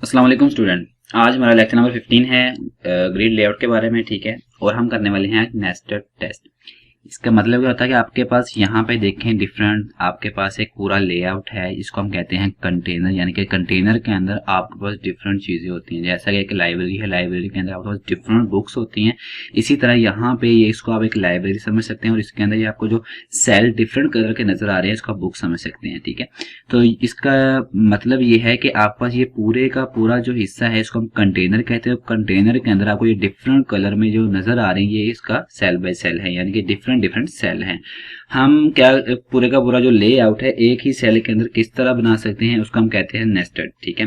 अस्सलाम वालेकुम स्टूडेंट। आज हमारा लेक्चर नंबर 15 है ग्रिड लेआउट के बारे में। ठीक है, और हम करने वाले हैं नेस्टेड टेस्ट। इसका मतलब क्या होता है कि आपके पास यहाँ पे देखें डिफरेंट, आपके पास एक पूरा लेआउट है जिसको हम कहते हैं कंटेनर, यानी कि कंटेनर के अंदर आपके पास डिफरेंट चीजें होती हैं। जैसा कि एक लाइब्रेरी है, लाइब्रेरी के अंदर आपके पास डिफरेंट बुक्स होती हैं। इसी तरह यहाँ पे ये इसको आप एक लाइब्रेरी समझ सकते हैं और इसके अंदर ये आपको जो सेल डिफरेंट कलर के नजर आ रहे हैं इसको आप बुक समझ सकते हैं। ठीक है, तो इसका मतलब ये है कि आपके पास ये पूरे का पूरा जो हिस्सा है इसको हम कंटेनर कहते हैं। कंटेनर के अंदर आपको ये डिफरेंट कलर में जो नजर आ रहे हैं ये इसका सेल बाय सेल है, यानी कि डिफरेंट डिफरेंट सेल हैं। हम क्या पूरे का पूरा जो लेआउट है एक ही सेल के अंदर किस तरह बना सकते हैं उसको हम कहते हैं नेस्टेड। ठीक है,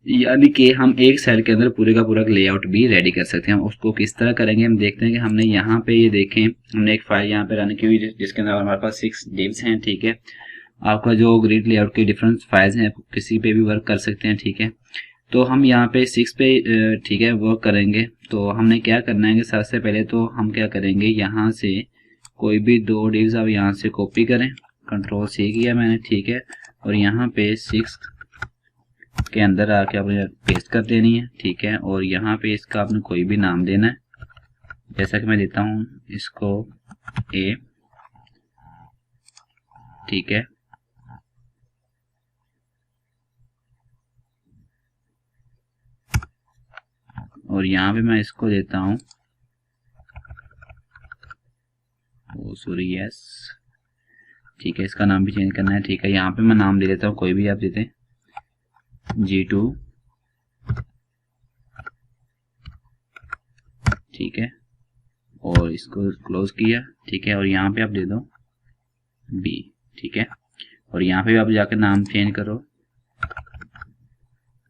यानी कि हम एक सेल के अंदर पूरे का पूरा लेआउट भी रेडी कर सकते हैं। उसको किस तरह करेंगे हम देखते हैं कि हमने यहाँ पे ये देखें, हमने एक फाइल यहाँ पे रन की हुई जिसके अंदर हमारे पास 6 डिव्स हैं। ठीक है, आपका जो ग्रिड लेआउट के डिफरेंट फाइल्स हैं किसी पे भी वर्क कर सकते हैं। ठीक है, तो हम यहाँ पे 6 पे ठीक है वर्क करेंगे। तो हमने क्या करना है कि सबसे पहले तो हम क्या करेंगे, यहाँ से कोई भी 2 डिव्स आप यहाँ से कॉपी करें, कंट्रोल C किया मैंने। ठीक है, और यहाँ पे 6 के अंदर आके आपने पेस्ट कर देनी है। ठीक है, और यहाँ पे इसका आपने कोई भी नाम देना है, जैसा कि मैं देता हूँ इसको A। ठीक है, और यहाँ पे मैं इसको देता हूँ सॉरी यस। ठीक है, इसका नाम भी चेंज करना है। ठीक है, यहाँ पे मैं नाम दे देता हूँ कोई भी आप देते हैं G2। ठीक है, और इसको क्लोज किया। ठीक है, और यहाँ पे आप दे दो B। ठीक है, और यहाँ पे भी आप जाकर नाम चेंज करो,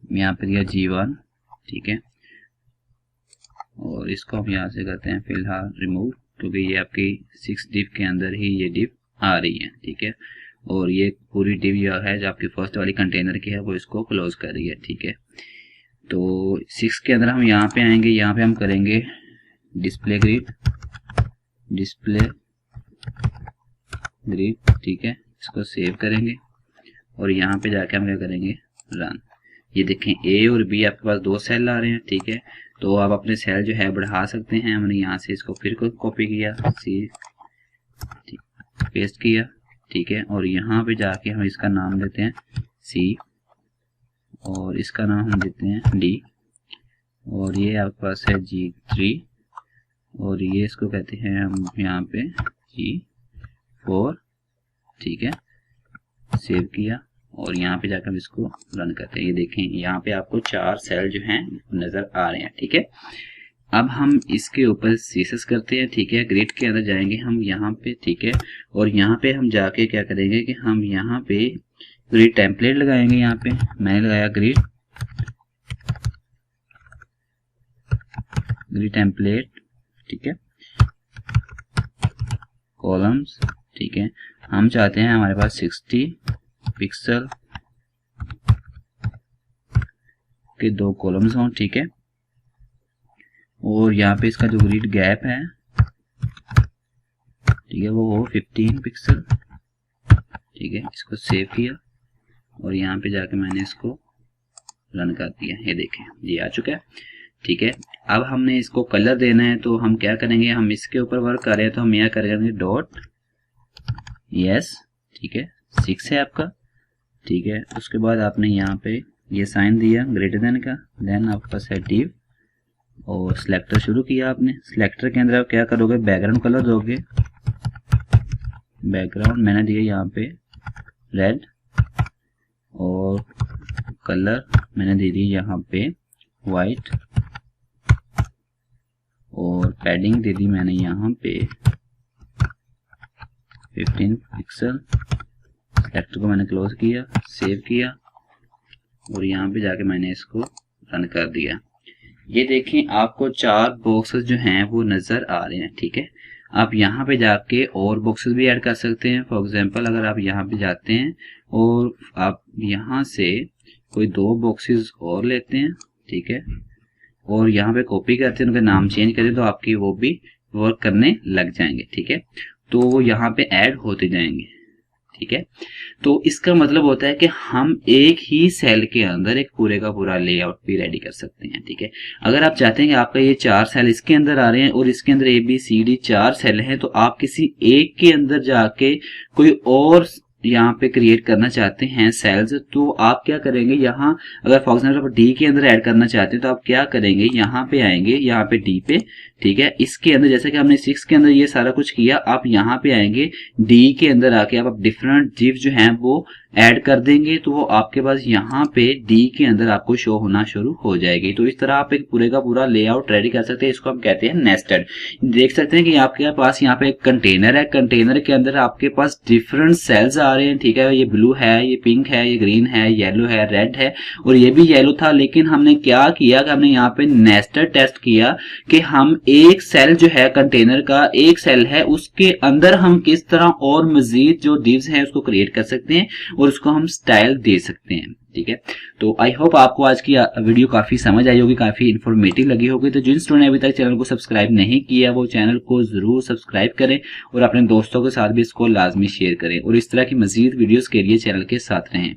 यहाँ पे दिया G1। ठीक है, और इसको हम यहाँ से करते हैं फिलहाल रिमूव, क्योंकि ये आपकी 6 डिव के अंदर ही ये डिव आ रही है। ठीक है, और ये पूरी डिव जो है जो आपकी फर्स्ट वाली कंटेनर की है वो इसको क्लोज कर रही है। ठीक है, तो 6 के अंदर हम यहाँ पे आएंगे, यहाँ पे हम करेंगे डिस्प्ले ग्रिड, डिस्प्ले ग्रिड। ठीक है, इसको सेव करेंगे और यहाँ पे जाके हम क्या करेंगे, रन। ये देखें A और B आपके पास 2 सेल आ रहे हैं। ठीक है, तो आप अपने सेल जो है बढ़ा सकते हैं। हमने यहाँ से इसको फिर को कॉपी किया, C पेस्ट किया। ठीक है, और यहाँ पे जाके हम इसका नाम देते हैं C और इसका नाम हम देते हैं D, और ये आपके पास है G3 और ये इसको कहते हैं हम यहाँ पे G4। ठीक है, सेव किया और यहाँ पे जाकर हम इसको रन करते हैं। ये देखें यहाँ पे आपको 4 सेल जो हैं नजर आ रहे हैं। ठीक है, अब हम इसके ऊपर सीसेस करते हैं। ठीक है, ग्रिड के अंदर जाएंगे हम यहाँ पे। ठीक है, और यहाँ पे हम जाके क्या करेंगे कि हम यहाँ पे ग्रिड टेम्पलेट लगाएंगे। यहाँ पे मैंने लगाया ग्रिड टेम्पलेट। ठीक है, कॉलम्स। ठीक है, हम चाहते हैं हमारे पास 60 पिक्सल के 2 कॉलम्स हों। ठीक है, और यहाँ पे इसका जो ग्रिड गैप है, ठीक है, वो हो 15 पिक्सल। ठीक है, इसको सेव किया और यहाँ पे जाके मैंने इसको रन कर दिया। ये देखें ये आ चुका है। ठीक है, अब हमने इसको कलर देना है, तो हम क्या करेंगे, हम इसके ऊपर वर्क कर रहे हैं तो हम यहाँ करेंगे डॉट यस। ठीक है, 6 है आपका। ठीक है, उसके बाद आपने यहाँ पे ये साइन दिया ग्रेटर देन का, देन आपके पास है डिव और सिलेक्टर शुरू किया आपने। सिलेक्टर के अंदर आप क्या करोगे, बैकग्राउंड कलर दोगे। बैकग्राउंड मैंने दिया यहाँ पे रेड और कलर मैंने दे दी यहाँ पे वाइट और पैडिंग दे दी मैंने यहाँ पे 15 पिक्सल। सिलेक्टर को मैंने क्लोज किया, सेव किया और यहाँ पे जाके मैंने इसको रन कर दिया। ये देखें आपको 4 बॉक्सेस जो हैं वो नजर आ रहे हैं। ठीक है, आप यहाँ पे जाके और बॉक्सेस भी ऐड कर सकते हैं। फॉर एग्जांपल अगर आप यहाँ पे जाते हैं और आप यहाँ से कोई 2 बॉक्सेस और लेते हैं। ठीक है, और यहाँ पे कॉपी करते हैं, उनका नाम चेंज करें तो आपकी वो भी वर्क करने लग जाएंगे। ठीक है, तो वो यहाँ पे ऐड होते जाएंगे। ठीक है। तो इसका मतलब होता है कि हम एक ही सेल के अंदर एक पूरे का पूरा लेआउट भी रेडी कर सकते हैं, ठीक है। अगर आप चाहते हैं कि आपका ये 4 सेल इसके अंदर आ रहे हैं और इसके अंदर ABCD 4 सेल हैं, तो आप किसी एक के अंदर जाके कोई और यहाँ पे क्रिएट करना चाहते हैं सेल्स, तो आप क्या करेंगे, यहाँ अगर फॉर एग्जाम्पल आप डी के अंदर ऐड करना चाहते हैं तो आप क्या करेंगे, यहाँ पे आएंगे, यहाँ पे डी पे, ठीक है। इसके अंदर जैसे कि हमने 6 के अंदर ये सारा कुछ किया, आप यहाँ पे आएंगे डी के अंदर आके आप डिफरेंट जिप जो हैं वो ऐड कर देंगे, तो वो आपके पास यहाँ पे डी के अंदर आपको शो होना शुरू हो जाएगी। तो इस तरह आप एक पूरे का पूरा लेआउट रेडी कर सकते हैं। इसको हम कहते हैं नेस्टेड। देख सकते हैं कि आपके पास यहाँ पे एक कंटेनर है, कंटेनर के अंदर आपके पास डिफरेंट सेल्स आ रहे हैं, ठीक है। ये ब्लू है, ये पिंक है, ये ग्रीन है, येलो है, रेड है, और ये भी येलो था। लेकिन हमने क्या किया कि हमने यहाँ पे नेस्टेड टेस्ट किया कि हम एक सेल जो है कंटेनर का एक सेल है, उसके अंदर हम किस तरह और मजीद जो डिव्स हैं उसको क्रिएट कर सकते हैं और उसको हम स्टाइल दे सकते हैं, ठीक है। तो आई होप आपको आज की वीडियो काफी समझ आई होगी, काफी इंफॉर्मेटिव लगी होगी। तो जिन स्टूडेंट ने अभी तक चैनल को सब्सक्राइब नहीं किया वो चैनल को जरूर सब्सक्राइब करें और अपने दोस्तों के साथ भी इसको लाजमी शेयर करें और इस तरह की मजीद वीडियोस के लिए चैनल के साथ रहें।